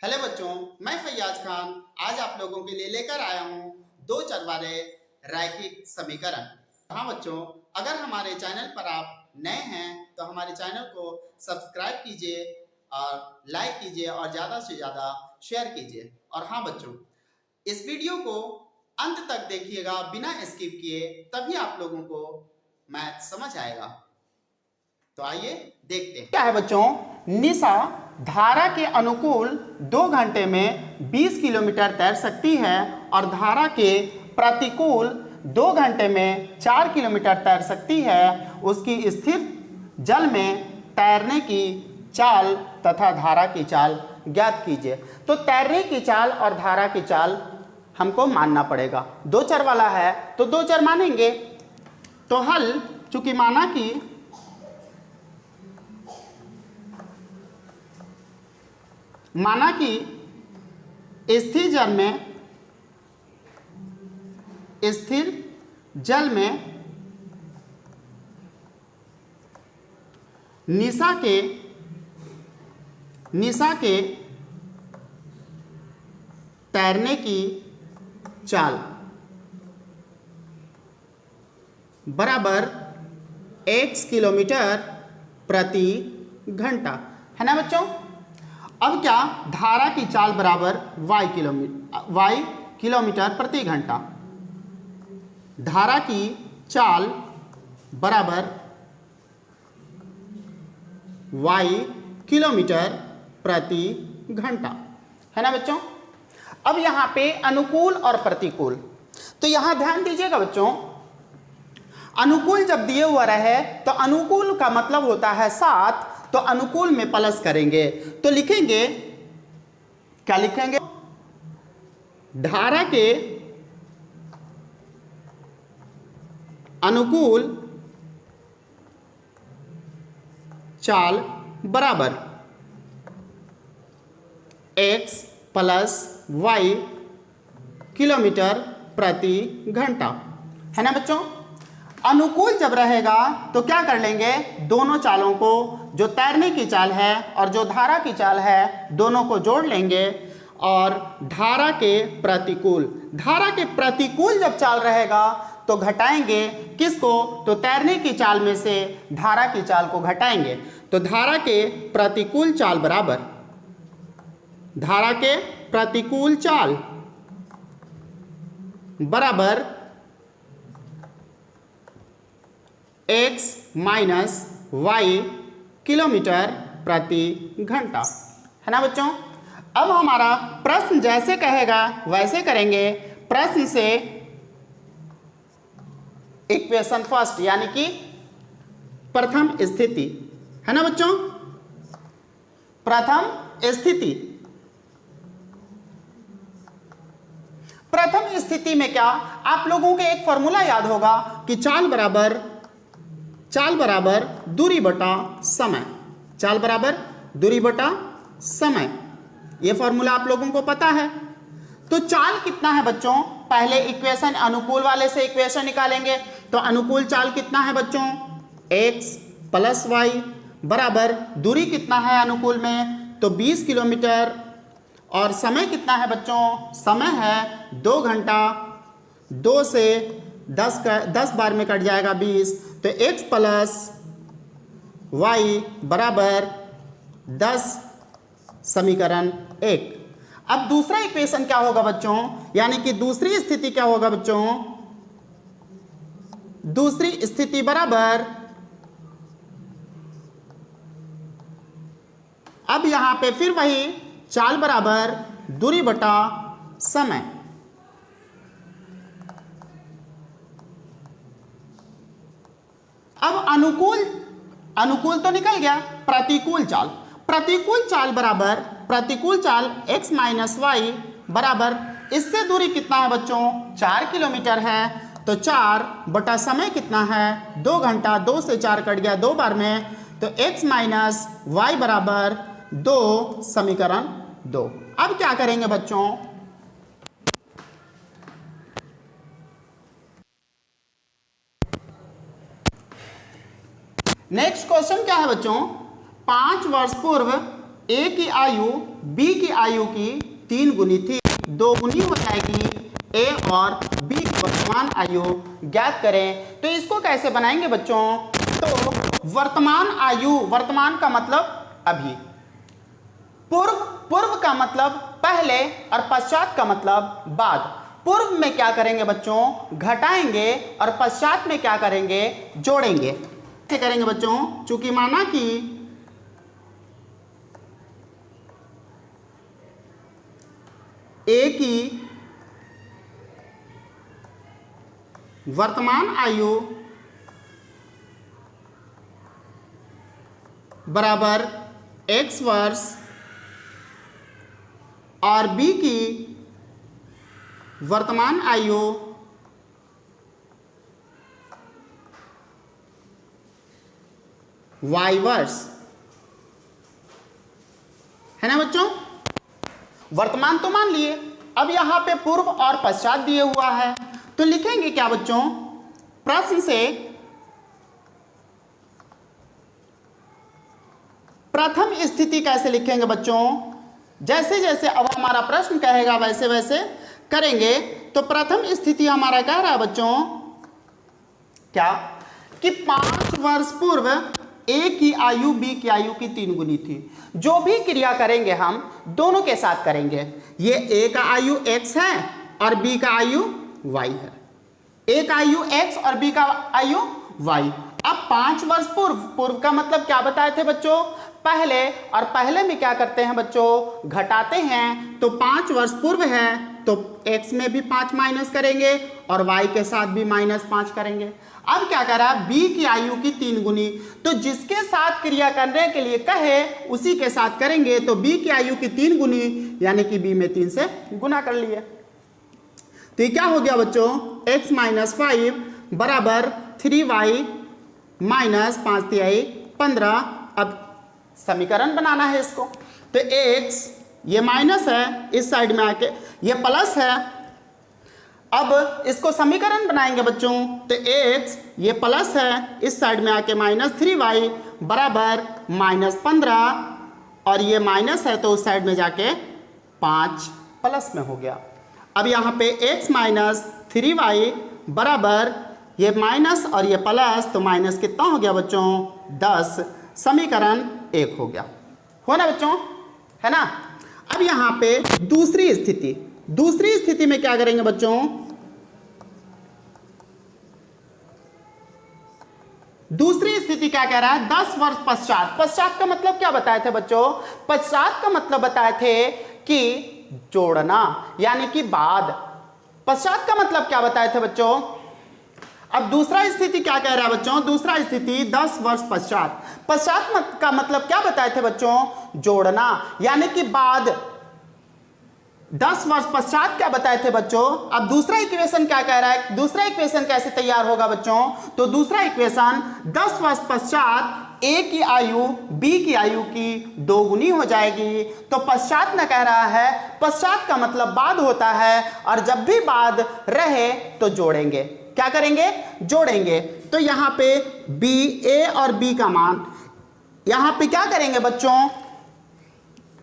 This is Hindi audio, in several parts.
हेलो बच्चों, मैं फैयाज खान आज आप लोगों के लिए लेकर आया हूँ दो चर वाले रैखिक समीकरण। हाँ बच्चों, अगर हमारे चैनल पर आप नए हैं तो हमारे चैनल को सब्सक्राइब कीजिए और लाइक कीजिए और ज़्यादा से ज़्यादा शेयर कीजिए। और हाँ बच्चों, इस वीडियो को अंत तक देखिएगा बिना स्किप किए, तभी आप लोगों को मैथ समझ आएगा। तो आइए देखते हैं। क्या है बच्चों, निशा धारा के अनुकूल 2 घंटे में 20 किलोमीटर तैर सकती है और धारा के प्रतिकूल 2 घंटे में 4 किलोमीटर तैर सकती है। उसकी स्थिर जल में तैरने की चाल तथा धारा की चाल ज्ञात कीजिए। तो तैरने की चाल और धारा की चाल हमको मानना पड़ेगा। दो चर वाला है तो दो चर मानेंगे। तो हल, चूंकि माना कि स्थिर जल में निशा के तैरने की चाल बराबर x किलोमीटर प्रति घंटा है ना बच्चों। अब क्या, धारा की चाल बराबर y किलोमीटर प्रति घंटा। धारा की चाल बराबर y किलोमीटर प्रति घंटा है ना बच्चों। अब यहाँ पे अनुकूल और प्रतिकूल, तो यहाँ ध्यान दीजिएगा बच्चों। अनुकूल जब दिए हुआ रहे तो अनुकूल का मतलब होता है 7, तो अनुकूल में प्लस करेंगे तो लिखेंगे, क्या लिखेंगे, धारा के अनुकूल चाल बराबर x प्लस y किलोमीटर प्रति घंटा है ना बच्चों। अनुकूल जब रहेगा तो क्या कर लेंगे, दोनों चालों को, जो तैरने की चाल है और जो धारा की चाल है, दोनों को जोड़ लेंगे। और धारा के प्रतिकूल जब चाल रहेगा तो घटाएंगे किसको, तो तैरने की चाल में से धारा की चाल को घटाएंगे। तो धारा के प्रतिकूल चाल बराबर x माइनस y किलोमीटर प्रति घंटा है ना बच्चों। अब हमारा प्रश्न जैसे कहेगा वैसे करेंगे। प्रश्न से इक्वेशन फर्स्ट यानी कि प्रथम स्थिति है ना बच्चों। प्रथम स्थिति में क्या, आप लोगों को एक फॉर्मूला याद होगा कि चाल बराबर दूरी बटा समय। ये फॉर्मूला आप लोगों को पता है। तो चाल कितना है बच्चों, पहले इक्वेशन अनुकूल वाले से इक्वेशन निकालेंगे। तो अनुकूल चाल कितना है बच्चों, x प्लस y बराबर दूरी कितना है अनुकूल में, तो 20 किलोमीटर। और समय कितना है बच्चों, समय है 2 घंटा। 2 से 10 बार में कट जाएगा 20, तो x प्लस y बराबर 10 समीकरण 1। अब दूसरा इक्वेशन क्या होगा बच्चों, यानी कि दूसरी स्थिति क्या होगा बच्चों, दूसरी स्थिति बराबर, अब यहां पे फिर वही चाल बराबर दूरी बटा समय। अब अनुकूल तो निकल गया। प्रतिकूल चाल बराबर x माइनस वाई बराबर, इससे दूरी कितना है बच्चों, 4 किलोमीटर है। तो 4 बटा समय कितना है, 2 घंटा। 2 से 4 कट गया 2 बार में, तो x माइनस वाई बराबर 2 समीकरण 2। अब क्या करेंगे बच्चों, नेक्स्ट क्वेश्चन क्या है बच्चों, 5 वर्ष पूर्व ए की आयु बी की आयु की 3 गुनी थी, 2 गुनी हो जाएगी ए और बी की वर्तमान आयु ज्ञात करें। तो इसको कैसे बनाएंगे बच्चों? तो वर्तमान आयु, वर्तमान का मतलब अभी, पूर्व का मतलब पहले और पश्चात का मतलब बाद। पूर्व में क्या करेंगे बच्चों? घटाएंगे और पश्चात में क्या करेंगे? जोड़ेंगे। कैसे करेंगे बच्चों? चूंकि माना कि ए की वर्तमान आयु बराबर x वर्ष और बी की वर्तमान आयु y वर्ष है ना बच्चों। वर्तमान तो मान लिए, अब यहां पे पूर्व और पश्चात दिए हुआ है, तो लिखेंगे क्या बच्चों? प्रश्न से प्रथम स्थिति कैसे लिखेंगे बच्चों? जैसे जैसे अब हमारा प्रश्न कहेगा वैसे वैसे करेंगे। तो प्रथम स्थिति हमारा कह रहा है बच्चों क्या? कि 5 वर्ष पूर्व ए की आयु बी की आयु की 3 गुनी थी। जो भी क्रिया करेंगे हम दोनों के साथ करेंगे। ये ए का आयु x है और बी का आयु y है। ए का आयु x और बी का आयु y। अब 5 वर्ष पूर्व का मतलब क्या बताए थे बच्चों? पहले, और पहले में क्या करते हैं बच्चों? घटाते हैं। तो 5 वर्ष पूर्व है तो x में भी 5 माइनस करेंगे और y के साथ भी -5 करेंगे। अब क्या करा? b की आयु की 3 गुनी। तो जिसके साथ क्रिया करने के लिए कहे उसी के साथ करेंगे। तो b की आयु की 3 गुनी यानी कि b में 3 से गुना कर लिए। तो ये क्या हो गया बच्चों? x - 5 बराबर 3y - 5 तिहाई 15। अब समीकरण बनाना है इसको। तो x ये माइनस है, इस साइड में आके ये प्लस है। अब इसको समीकरण बनाएंगे बच्चों। तो x ये प्लस है, इस साइड में आके -3y बराबर -15 और ये माइनस है तो उस साइड में जाके 5 प्लस में हो गया। अब यहाँ पे x - 3y बराबर ये माइनस और ये प्लस, तो माइनस कितना हो गया बच्चों? 10। समीकरण 1 हो गया। हो ना बच्चों? है ना। अब यहाँ पे दूसरी स्थिति में क्या करेंगे बच्चों? दूसरी स्थिति क्या कह रहा है? 10 वर्ष पश्चात। पश्चात का मतलब क्या बताए थे बच्चों? पश्चात का मतलब बताए थे कि जोड़ना, यानी कि बाद। पश्चात का मतलब क्या बताए थे बच्चों? अब दूसरा स्थिति क्या कह रहा है बच्चों? दूसरा स्थिति 10 वर्ष पश्चात। पश्चात का मतलब क्या बताए थे बच्चों? जोड़ना, यानी कि बाद। 10 वर्ष पश्चात क्या बताए थे बच्चों? अब दूसरा इक्वेशन क्या कह रहा है? दूसरा इक्वेशन कैसे तैयार होगा बच्चों? तो दूसरा इक्वेशन 10 वर्ष पश्चात ए की आयु बी की आयु की 2 गुनी हो जाएगी। तो पश्चात न कह रहा है, पश्चात का मतलब बाद होता है, और जब भी बाद रहे तो जोड़ेंगे। क्या करेंगे? जोड़ेंगे। तो यहाँ पे बी, ए और बी का मान, यहाँ पे क्या करेंगे बच्चों?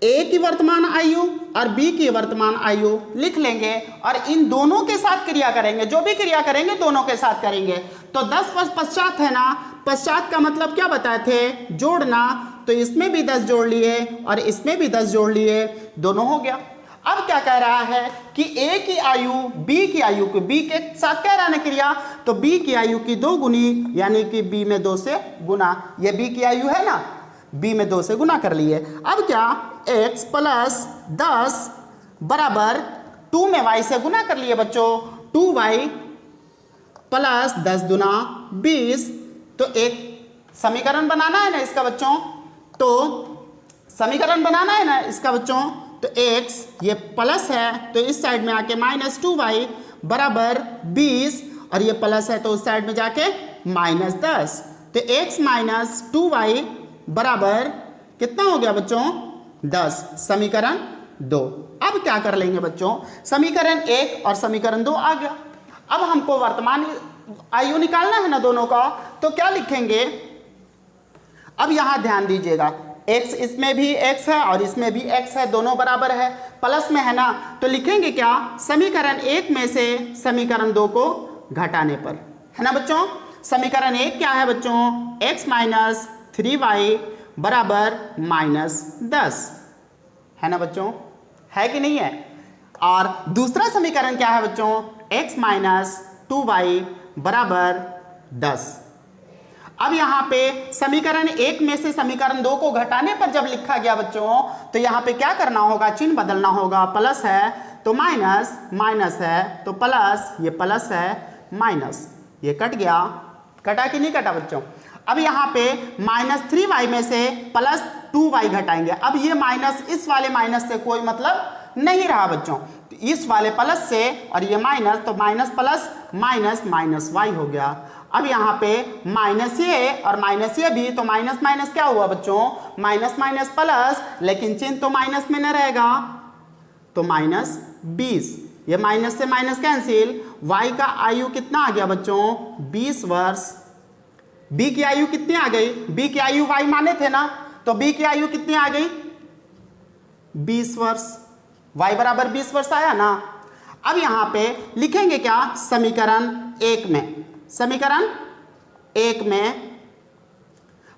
ए की वर्तमान आयु और बी की वर्तमान आयु लिख लेंगे और इन दोनों के साथ क्रिया करेंगे। जो भी क्रिया करेंगे दोनों के साथ करेंगे। तो 10 वर्ष पश्चात है ना, पश्चात का मतलब क्या बताए थे? जोड़ना। तो इसमें भी 10 जोड़ लिए और इसमें भी 10 जोड़ लिए, दोनों हो गया। अब क्या कह रहा है कि ए की आयु बी की आयु को, बी के साथ कह रहा है क्रिया, तो बी की आयु की 2 गुनी यानी कि बी में 2 से गुना। ये बी की आयु है ना, बी में 2 से गुना कर लिए। अब क्या? x + 10 बराबर 2 में y से गुना कर लिए बच्चों। 2y + 10 दूना 20। तो एक समीकरण बनाना है ना इसका बच्चों। तो समीकरण बनाना है ना इसका बच्चों। तो x ये प्लस है तो इस साइड में आके -2y बराबर 20 और ये प्लस है तो उस साइड में जाके -10। तो x - 2y बराबर कितना हो गया बच्चों? 10। समीकरण 2। अब क्या कर लेंगे बच्चों? समीकरण 1 और समीकरण 2 आ गया। अब हमको वर्तमान आयु निकालना है ना दोनों का, तो क्या लिखेंगे? अब यहां ध्यान दीजिएगा, x इसमें भी x है और इसमें भी x है, दोनों बराबर है, प्लस में है ना, तो लिखेंगे क्या, समीकरण 1 में से समीकरण 2 को घटाने पर, है ना बच्चों। समीकरण 1 क्या है बच्चों, x माइनस 3y बराबर -10, है ना बच्चों, है कि नहीं है। और दूसरा समीकरण क्या है बच्चों, x माइनस 2y बराबर 10। अब यहाँ पे समीकरण 1 में से समीकरण 2 को घटाने पर जब लिखा गया बच्चों, तो यहाँ पे क्या करना होगा, चिन्ह बदलना होगा, प्लस है तो माइनस, माइनस है तो प्लस, ये प्लस है माइनस, ये कट गया, कटा कि नहीं कटा बच्चों। अब यहाँ पे -3y में से +2y घटाएंगे। अब ये माइनस इस वाले माइनस से कोई मतलब नहीं रहा बच्चों, तो इस वाले प्लस से और ये माइनस, तो minus plus minus minus Y हो गया। अब यहाँ पे माइनस ये और माइनस ये भी, तो माइनस माइनस क्या हुआ बच्चों, माइनस माइनस प्लस, लेकिन चिन्ह तो माइनस में न रहेगा, तो -20, ये माइनस से माइनस कैंसिल, y का आयु कितना आ गया बच्चों, 20 वर्ष। b की आयु कितनी आ गई, b की आयु y माने थे ना, तो b की आयु कितनी आ गई, 20 वर्ष, y बराबर 20 वर्ष आया ना। अब यहाँ पे लिखेंगे क्या, समीकरण 1 में, समीकरण 1 में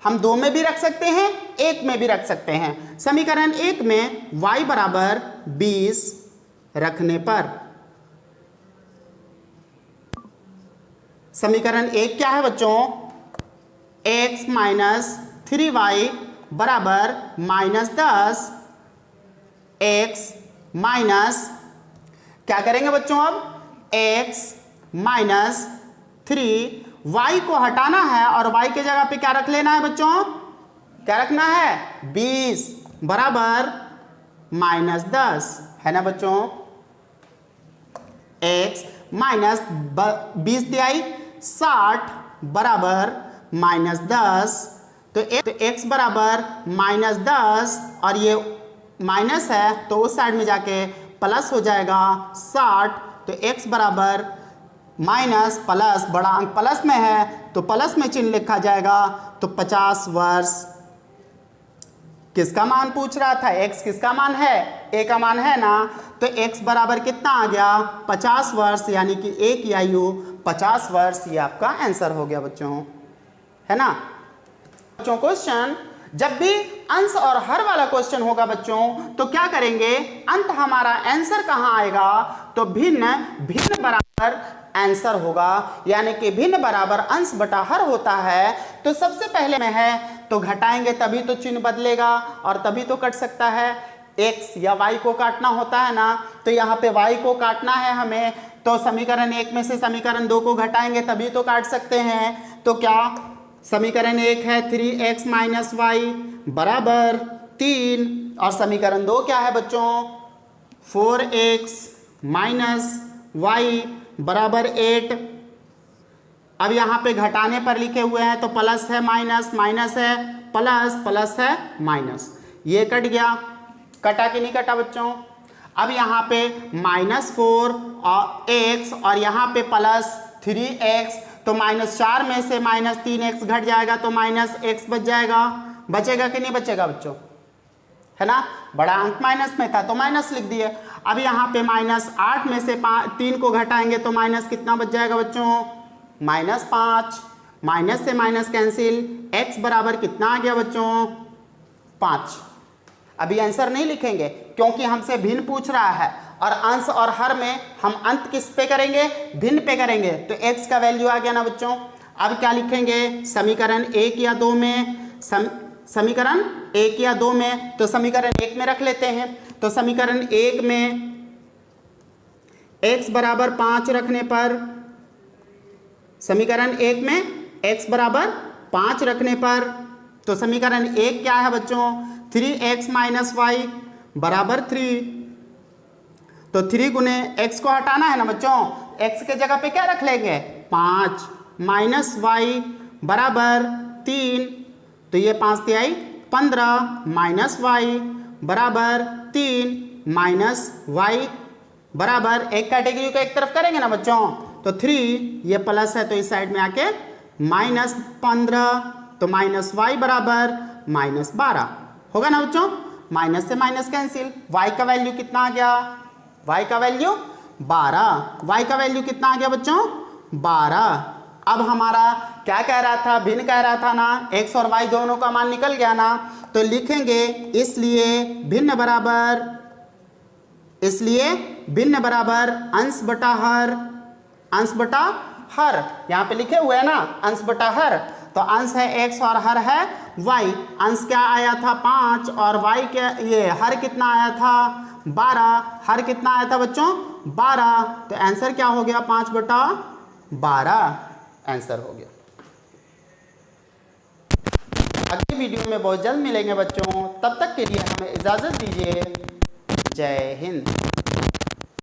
हम 2 में भी रख सकते हैं, 1 में भी रख सकते हैं। समीकरण 1 में y बराबर 20 रखने पर, समीकरण 1 क्या है बच्चों, x माइनस 3y बराबर -10, x माइनस, क्या करेंगे बच्चों, अब x माइनस 3y को हटाना है और y के जगह पे क्या रख लेना है बच्चों, क्या रखना है, 20 बराबर -10, है ना बच्चों। x माइनस 20 दियाई 60 बराबर -10, तो x बराबर -10 और ये माइनस है तो उस साइड में जाके प्लस हो जाएगा 60, तो x बराबर माइनस प्लस, बड़ा अंक प्लस में है तो प्लस में चिन्ह लिखा जाएगा, तो 50 वर्ष। किसका मान पूछ रहा था, x किसका मान है, a का मान है ना, तो x बराबर कितना आ गया, 50 वर्ष, यानी कि a की आयु 50 वर्ष, ये आपका आंसर हो गया बच्चों, है ना। बच्चों क्वेश्चन, जब भी अंश और हर वाला क्वेश्चन होगा बच्चों, तो क्या करेंगे, अंत हमारा आंसर कहाँ आएगा, तो भिन्न भिन्न बराबर आंसर होगा, यानी कि भिन्न बराबर अंश बटा हर होता है, तो सबसे पहले में है तो घटाएंगे तभी तो चिन्ह बदलेगा और तभी तो कट सकता है। x या y को काटना होता है ना, तो यहाँ पे y को काटना है हमें, तो समीकरण 1 में से समीकरण 2 को घटाएंगे तभी तो काट सकते हैं। तो क्या, समीकरण 1 है 3x माइनस वाई बराबर 3, और समीकरण 2 क्या है बच्चों, 4x माइनस वाई बराबर 8। अब यहाँ पे घटाने पर लिखे हुए हैं तो प्लस है माइनस, माइनस है प्लस, प्लस है माइनस, ये कट गया, कटा कि नहीं कटा बच्चों। अब यहाँ पे -4 और x और यहाँ पे +3x, तो -4 में से -3x घट जाएगा तो -x बच जाएगा, बचेगा कि नहीं बचेगा बच्चों, है ना, बड़ा अंक माइनस में था तो माइनस लिख दिए। अब यहाँ पे -8 में से 3 को घटाएंगे तो माइनस कितना बच जाएगा बच्चों, -5, माइनस से माइनस कैंसिल, x बराबर कितना आ गया बच्चों, 5। अभी आंसर नहीं लिखेंगे क्योंकि हमसे भिन्न पूछ रहा है, और अंश और हर में हम अंत किस पे करेंगे, भिन्न पे करेंगे, तो x का वैल्यू आ गया ना बच्चों। अब क्या लिखेंगे, समीकरण 1 या 2 में, समीकरण 1 या 2 में, तो समीकरण 1 में रख लेते हैं। तो समीकरण 1 में x बराबर 5 रखने पर, समीकरण 1 में x बराबर 5 रखने पर, तो समीकरण 1 क्या है बच्चों, 3x माइनस वाई बराबर 3, तो 3 गुने x को हटाना है ना बच्चों, x के जगह पे क्या रख लेंगे, 5 माइनस वाई बराबर 3, तो ये 5 तिहाई 15 माइनस वाई बराबर 3 माइनस वाई बराबर, एक कैटेगरी को एक तरफ करेंगे ना बच्चों, तो 3, ये प्लस है तो इस साइड में आके -15, तो -y बराबर -12। होगा ना बच्चों, माइनस से माइनस कैंसिल, y का वैल्यू कितना आ गया, y का वैल्यू 12, y का वैल्यू कितना आ गया बच्चों 12। अब हमारा क्या कह रहा था, भिन्न कह रहा था ना, x और y दोनों का मान निकल गया ना, तो लिखेंगे इसलिए भिन्न बराबर अंश बटा हर, यहाँ पे लिखे हुए हैं ना अंश बटा हर, तो अंश है x और हर है y। अंश क्या आया था 5 और y क्या, ये हर कितना आया था 12, हर कितना आया था बच्चों 12, तो आंसर क्या हो गया 5/12 आंसर हो गया। अगली वीडियो में बहुत जल्द मिलेंगे बच्चों, तब तक के लिए हमें इजाज़त दीजिए। जय हिंद।